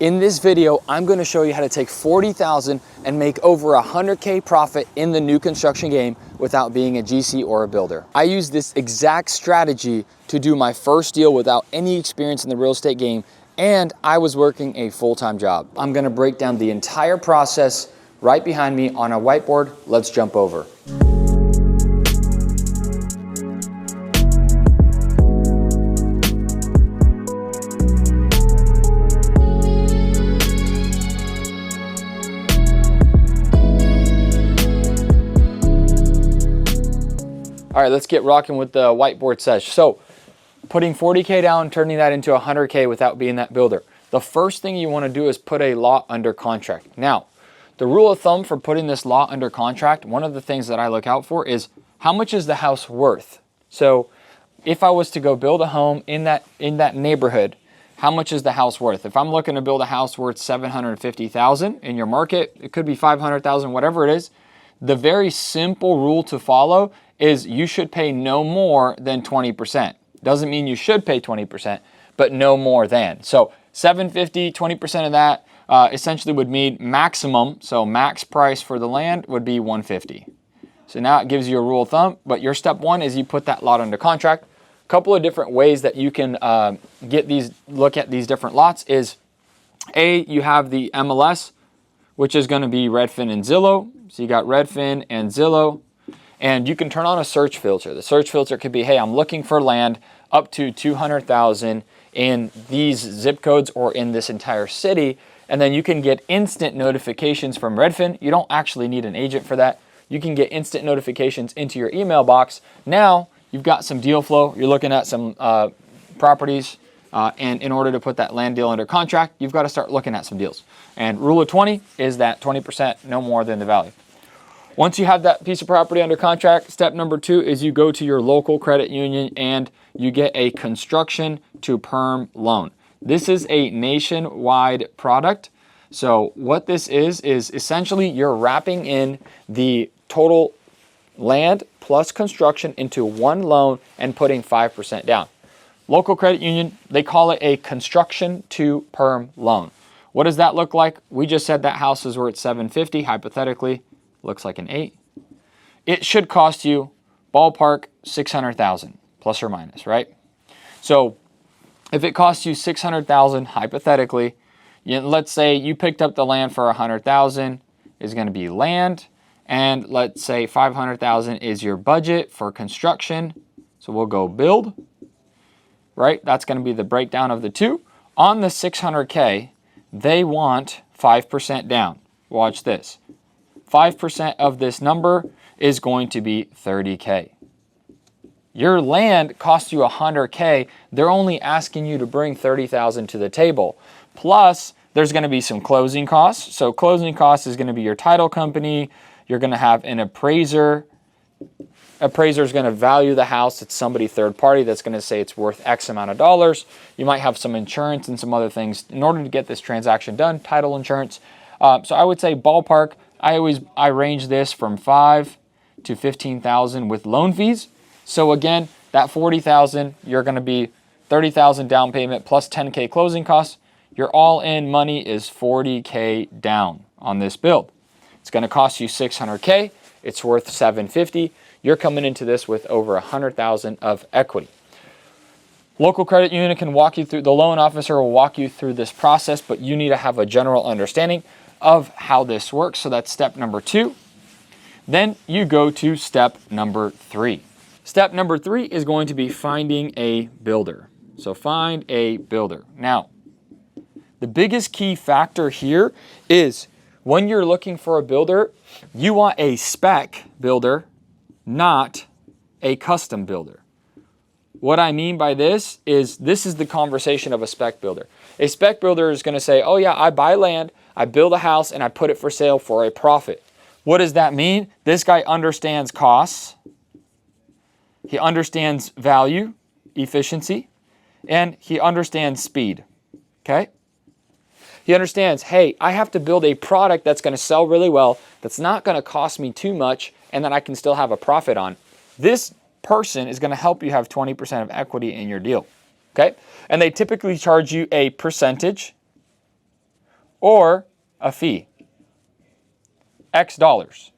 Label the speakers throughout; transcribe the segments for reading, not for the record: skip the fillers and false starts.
Speaker 1: In this video, I'm going to show you how to take $40,000 and make over $100K profit in the new construction game without being a GC or a builder. I used this exact strategy to do my first deal without any experience in the real estate game, and I was working a full-time job. I'm going to break down the entire process right behind me on a whiteboard. Let's jump over. All right, let's get rocking with the whiteboard sesh. So putting 40K down, turning that into 100K without being that builder. The first thing you want to do is put a lot under contract. Now, the rule of thumb for putting this lot under contract, one of the things that I look out for is how much is the house worth? So if I was to go build a home in that neighborhood, how much is the house worth? If I'm looking to build a house worth $750,000 in your market, it could be $500,000, whatever it is. The very simple rule to follow is you should pay no more than 20%. Doesn't mean you should pay 20%, but no more than. So 750, 20% of that essentially would mean maximum. So max price for the land would be 150. So now it gives you a rule of thumb, but your step one is you put that lot under contract. A couple of different ways that you can look at these different lots is you have the MLS, which is going to be Redfin and Zillow. So you got Redfin and Zillow. And you can turn on a search filter. The search filter could be, hey, I'm looking for land up to 200,000 in these zip codes or in this entire city. And then you can get instant notifications from Redfin. You don't actually need an agent for that. You can get instant notifications into your email box. Now you've got some deal flow. You're looking at some properties. And in order to put that land deal under contract, you've got to start looking at some deals. And rule of 20 is that 20% no more than the value. Once you have that piece of property under contract, step number 2 is you go to your local credit union and you get a construction-to-perm loan. This is a nationwide product. So what this is essentially you're wrapping in the total land plus construction into one loan and putting 5% down. Local credit union, they call it a construction-to-perm loan. What does that look like? We just said that house is worth $750, hypothetically. Looks like an 8. It should cost you ballpark $600,000 plus or minus, right? So if it costs you $600,000 hypothetically, let's say you picked up the land for $100,000 is going to be land, and let's say $500,000 is your budget for construction. So we'll go build, right? That's going to be the breakdown of the two. On the $600K, they want 5% down. Watch this. 5% of this number is going to be $30K. Your land costs you $100K. They're only asking you to bring $30,000 to the table. Plus, there's going to be some closing costs. So closing costs is going to be your title company. You're going to have an appraiser. Appraiser is going to value the house. It's somebody third party that's going to say it's worth X amount of dollars. You might have some insurance and some other things in order to get this transaction done, title insurance. So I would say ballpark, I range this from $5,000 to $15,000 with loan fees. So again, that $40,000, you're going to be $30,000 down payment plus $10K closing costs. Your all-in money is $40K down on this build. It's going to cost you $600K. It's worth $750. You're coming into this with over $100,000 of equity. Local credit union can walk you through, the loan officer will walk you through this process, but you need to have a general understanding of how this works. So that's step number 2. Then you go to step number 3. Step number 3 is going to be finding a builder. So find a builder. Now, the biggest key factor here is when you're looking for a builder, you want a spec builder, not a custom builder. What I mean by this is the conversation of a spec builder. A spec builder is going to say, oh yeah, I buy land, I build a house, and I put it for sale for a profit. What does that mean? This guy understands costs. He understands value, efficiency, and he understands speed. Okay? He understands, hey, I have to build a product that's going to sell really well, that's not going to cost me too much, and that I can still have a profit on. This person is going to help you have 20% of equity in your deal. Okay? And they typically charge you a percentage or a fee, X dollars.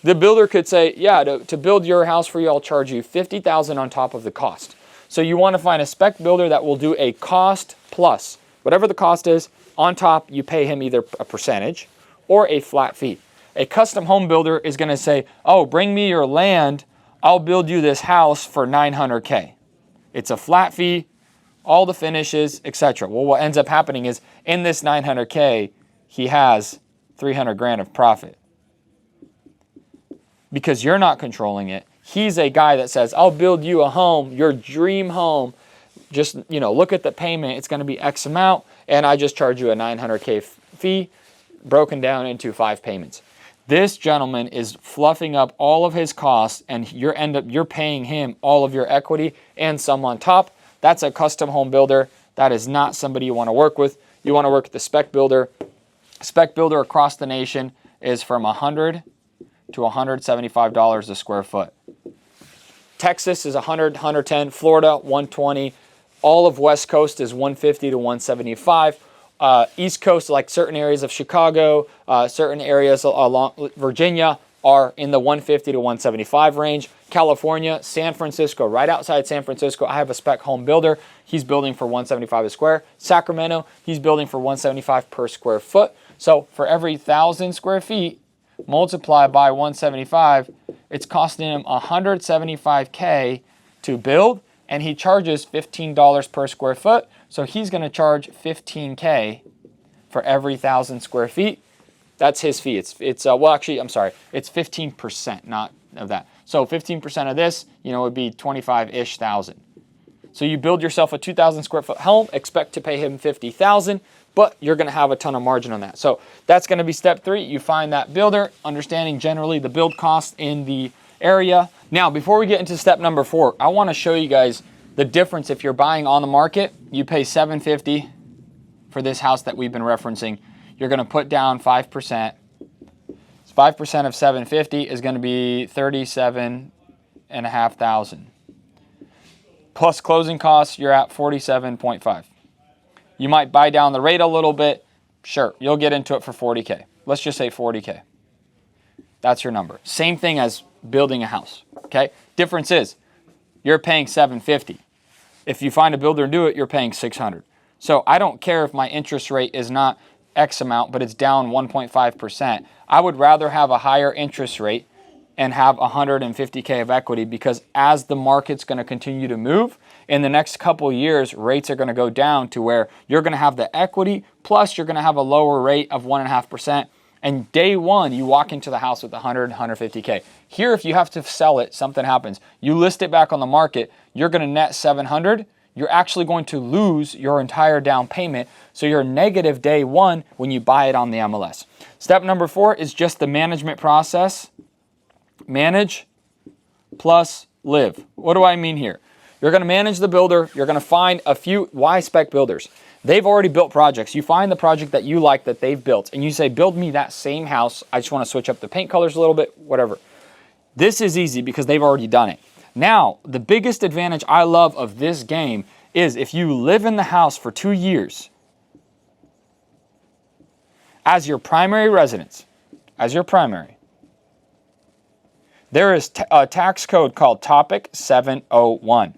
Speaker 1: The builder could say, yeah, to build your house for you, I'll charge you $50,000 on top of the cost. So you want to find a spec builder that will do a cost plus. Whatever the cost is, on top, you pay him either a percentage or a flat fee. A custom home builder is going to say, oh, bring me your land, I'll build you this house for $900K. It's a flat fee, all the finishes, etc. Well, what ends up happening is in this $900K, he has $300,000 of profit. Because you're not controlling it. He's a guy that says, I'll build you a home, your dream home. Just, look at the payment. It's going to be X amount, and I just charge you a $900K fee broken down into 5 payments. This gentleman is fluffing up all of his costs, and you're paying him all of your equity and some on top. That's a custom home builder. That is not somebody you want to work with. You want to work with the spec builder. Spec builder across the nation is from $100 to $175 a square foot. Texas is $100, $110, Florida $120, all of West Coast is $150 to $175. East Coast, like certain areas of Chicago, certain areas along Virginia are in the $150 to $175 range. California, San Francisco, right outside San Francisco, I have a spec home builder. He's building for $175 a square. Sacramento, he's building for $175 per square foot. So for every 1,000 square feet, multiply by 175, it's costing him $175K to build, and he charges $15 per square foot. So he's going to charge $15K for every 1,000 square feet. That's his fee. It's 15%, not of that. So 15% of this, would be 25-ish thousand. So you build yourself a 2,000 square foot home, expect to pay him $50,000, but you're going to have a ton of margin on that. So that's going to be step 3. You find that builder, understanding generally the build cost in the area. Now, before we get into step number 4, I want to show you guys the difference. If you're buying on the market, you pay $750 for this house that we've been referencing. You're going to put down 5%. 5% of 750 is going to be $37,500. Plus closing costs, you're at 47.5. You might buy down the rate a little bit. Sure, you'll get into it for 40K. Let's just say 40K. That's your number. Same thing as building a house, okay? Difference is you're paying $750. If you find a builder and do it, you're paying $600. So I don't care if my interest rate is not X amount, but it's down 1.5%. I would rather have a higher interest rate and have 150K of equity, because as the market's going to continue to move, in the next couple of years, rates are going to go down to where you're going to have the equity, plus you're going to have a lower rate of 1.5%. And day one, you walk into the house with 100, 150K. Here, if you have to sell it, something happens. You list it back on the market, you're going to net 700. You're actually going to lose your entire down payment. So you're negative day one when you buy it on the MLS. Step number 4 is just the management process. Manage plus live. What do I mean here? You're going to manage the builder. You're going to find a few spec builders. They've already built projects. You find the project that you like that they've built, and you say, build me that same house. I just want to switch up the paint colors a little bit, whatever. This is easy because they've already done it. Now, the biggest advantage I love of this game is if you live in the house for 2 years as your primary residence, there is a tax code called Topic 701.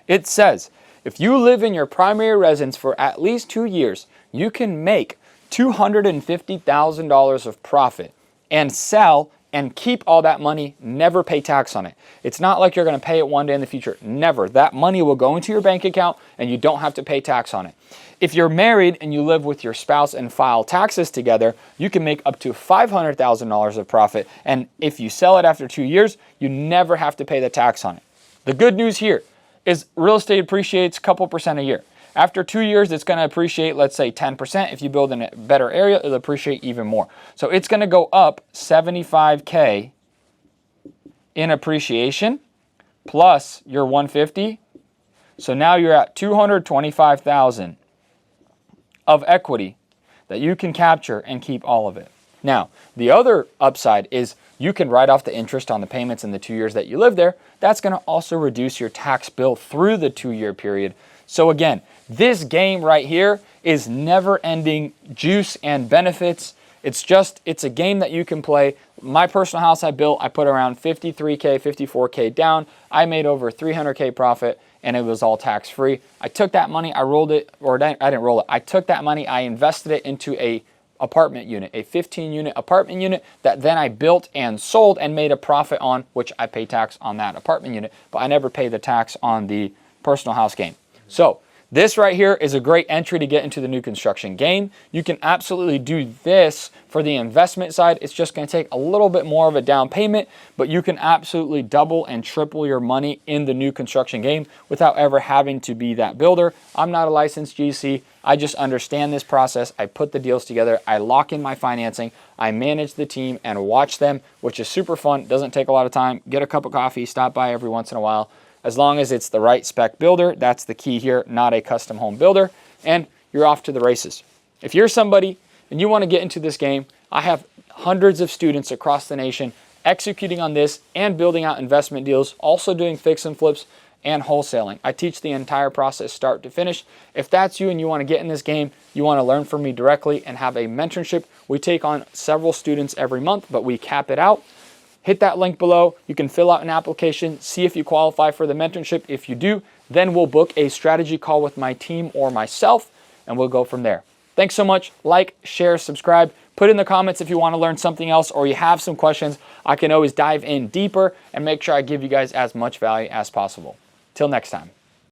Speaker 1: It says, if you live in your primary residence for at least 2 years, you can make $250,000 of profit and sell and keep all that money, never pay tax on it. It's not like you're going to pay it one day in the future. Never. That money will go into your bank account and you don't have to pay tax on it. If you're married and you live with your spouse and file taxes together, you can make up to $500,000 of profit. And if you sell it after 2 years, you never have to pay the tax on it. The good news here is real estate appreciates a couple percent a year. After 2 years, it's going to appreciate, let's say 10%. If you build in a better area, it'll appreciate even more. So it's going to go up 75K in appreciation plus your 150. So now you're at 225,000 of equity that you can capture and keep all of it. Now, the other upside is you can write off the interest on the payments in the 2 years that you live there. That's going to also reduce your tax bill through the 2 year period. So again, This game right here is never ending juice and benefits. It's a game that you can play. My personal house I built, I put around 53K, 54K down. I made over 300K profit, and it was all tax free. I took that money, I rolled it, or I didn't roll it. I took that money, I invested it into a apartment unit, a 15-unit apartment unit that then I built and sold and made a profit on, which I pay tax on that apartment unit, but I never pay the tax on the personal house game. So this right here is a great entry to get into the new construction game. You can absolutely do this for the investment side. It's just going to take a little bit more of a down payment, but you can absolutely double and triple your money in the new construction game without ever having to be that builder. I'm not a licensed GC. I just understand this process. I put the deals together. I lock in my financing. I manage the team and watch them, which is super fun. Doesn't take a lot of time. Get a cup of coffee, stop by every once in a while. As long as it's the right spec builder, that's the key here, not a custom home builder, and you're off to the races. If you're somebody and you want to get into this game, I have hundreds of students across the nation executing on this and building out investment deals, also doing fix and flips and wholesaling. I teach the entire process start to finish. If that's you and you want to get in this game, you want to learn from me directly and have a mentorship, we take on several students every month, but we cap it out. Hit that link below. You can fill out an application, see if you qualify for the mentorship. If you do, then we'll book a strategy call with my team or myself, and we'll go from there. Thanks so much. Like, share, subscribe. Put in the comments if you want to learn something else or you have some questions. I can always dive in deeper and make sure I give you guys as much value as possible. Till next time.